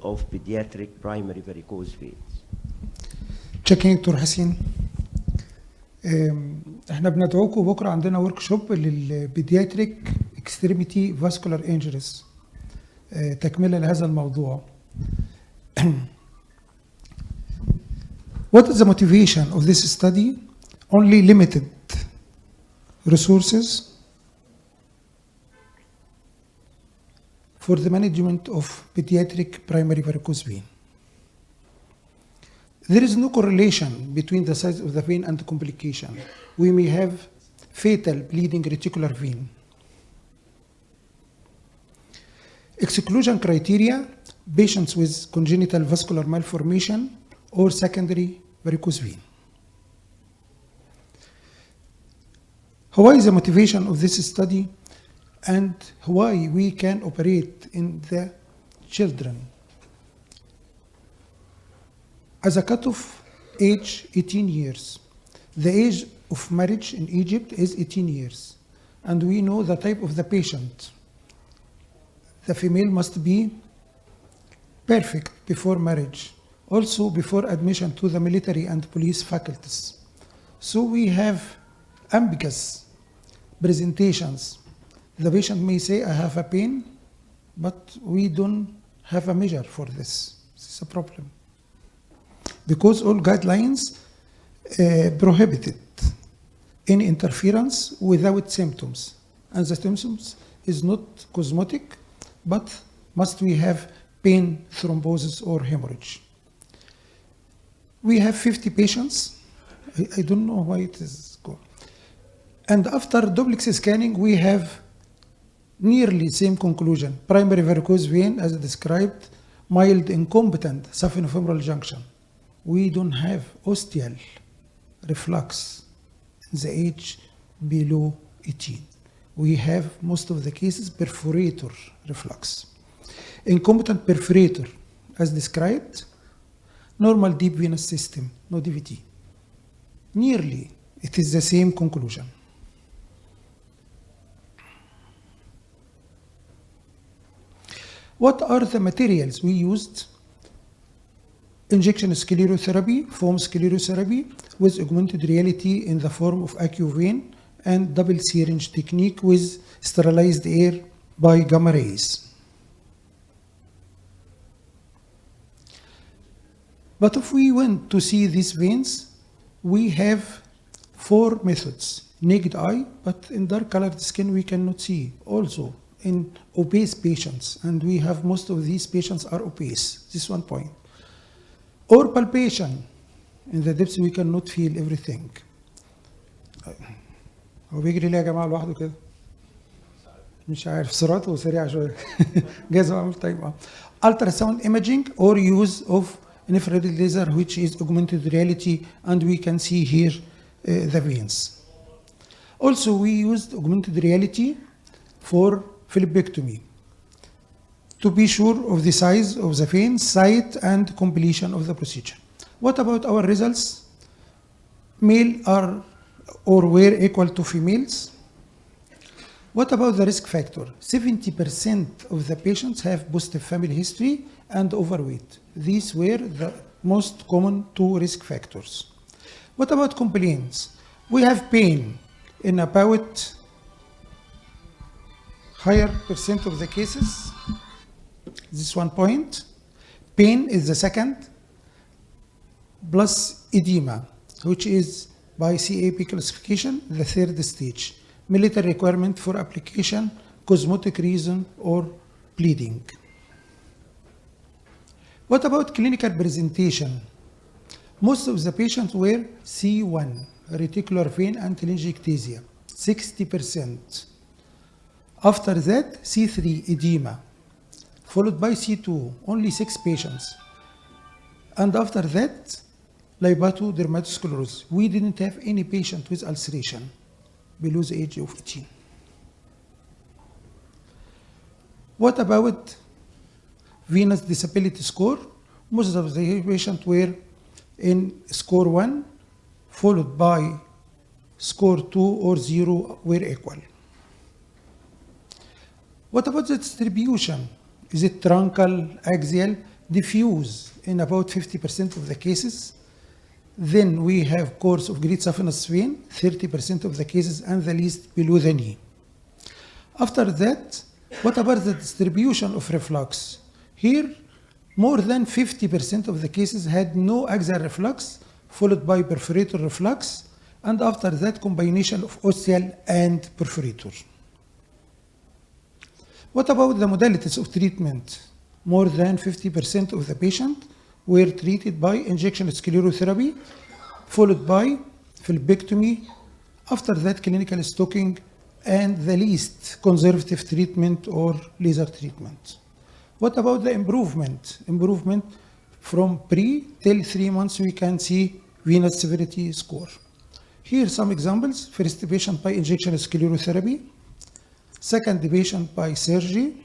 of pediatric primary varicose veins. تشيكينج دكتور حسين. احنا بندعوكم بكره عندنا ورك شوب للبيدياتريك اكستريميتي فاسكولار انجريز تكمله لهذا الموضوع. What is the motivation of this study? Only limited resources for the management of pediatric primary varicose vein. There is no correlation between the size of the vein and the complication. We may have fatal bleeding reticular vein. Exclusion criteria: patients with congenital vascular malformation or secondary varicose vein. Why is the motivation of this study and why we can operate in the children? As a cutoff age 18 years. The age of marriage in Egypt is 18 years. And we know the type of the patient. The female must be perfect before marriage. Also before admission to the military and police faculties. So we have ambiguous presentations. The patient may say, I have a pain, but we don't have a measure for this. This is a problem. Because all guidelines prohibited any interference without symptoms. And the symptoms is not cosmetic, but must we have pain, thrombosis, or hemorrhage. We have 50 patients. I don't know why it is going. And after duplex scanning, we have nearly same conclusion. Primary varicose vein, as described, mild incompetent saphenofemoral junction. We don't have ostial reflux in the age below 18. We have most of the cases perforator reflux. Incompetent perforator, as described, normal deep venous system, no DVT. Nearly, it is the same conclusion. What are the materials we used? Injection sclerotherapy, foam sclerotherapy with augmented reality in the form of AccuVein and double syringe technique with sterilized air by gamma rays. But if we want to see these veins, we have 4 methods. Naked eye, but in dark colored skin we cannot see. Also in obese patients, and we have most of these patients are obese. This is one point. Or palpation. In the depths we cannot feel everything. هو بيجري ليه يا جماعه لوحده كده؟ مش عارف سرعته سريعه شويه. جايز اعمل تايم. Ultrasound imaging or use of infrared laser, which is augmented reality, and we can see here the veins. Also, we used augmented reality for phlebectomy to be sure of the size of the vein, site, and completion of the procedure. What about our results? Male are or were equal to females. What about the risk factor? 70% of the patients have positive family history and overweight. These were the most common 2 risk factors. What about complaints? We have pain in about higher percent of the cases. This one point. Pain is the second, plus edema, which is by CAP classification, the 3rd stage. Military requirement for application, cosmetic reason, or bleeding. What about clinical presentation? Most of the patients were C1, reticular vein and telangiectasia, 60%. After that, C3, edema, followed by C2, only 6 patients. And after that, lipodermatosclerosis. We didn't have any patient with ulceration below the age of 18. What about venous disability score? Most of the patients were in score 1, followed by score 2 or 0 were equal. What about the distribution? Is it truncal, axial? diffuse in about 50% of the cases. Then we have course of great saphenous vein, 30% of the cases, and the least below the knee. After that, what about the distribution of reflux? Here, more than 50% of the cases had no axial reflux, followed by perforator reflux, and after that, combination of ostial and perforator. What about the modalities of treatment? More than 50% of the patients were treated by injection sclerotherapy, followed by phlebectomy, after that clinical stocking, and the least conservative treatment or laser treatment. What about the improvement? Improvement from pre till 3 months, we can see venous severity score. Here are some examples. First patient by injection sclerotherapy, second patient by surgery,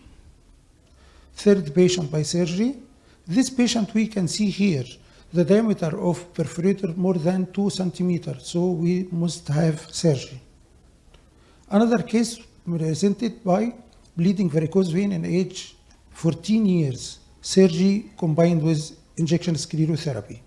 third patient by surgery. This patient, we can see here the diameter of perforator more than 2 centimeters, so we must have surgery. Another case presented by bleeding varicose vein in age 14 years, surgery combined with injection sclerotherapy.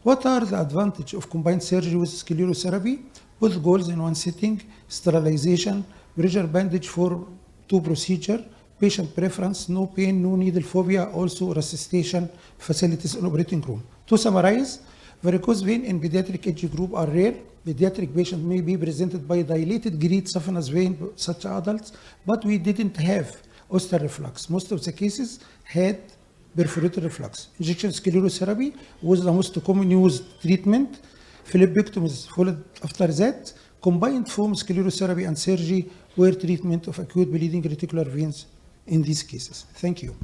What are the advantages of combined surgery with sclerotherapy? Both goals in one sitting, sterilization, pressure bandage for 2 procedures, patient preference, no pain, no needle phobia, also resuscitation facilities in operating room. To summarize, varicose vein in pediatric age group are rare. Pediatric patients may be presented by dilated great saphenous vein, such adults, but we didn't have ostial reflux. Most of the cases had perforator reflux. Injection sclerotherapy was the most common used treatment. Phlebectomies followed after that. Combined foam sclerotherapy and surgery were treatment of acute bleeding reticular veins in these cases. Thank you.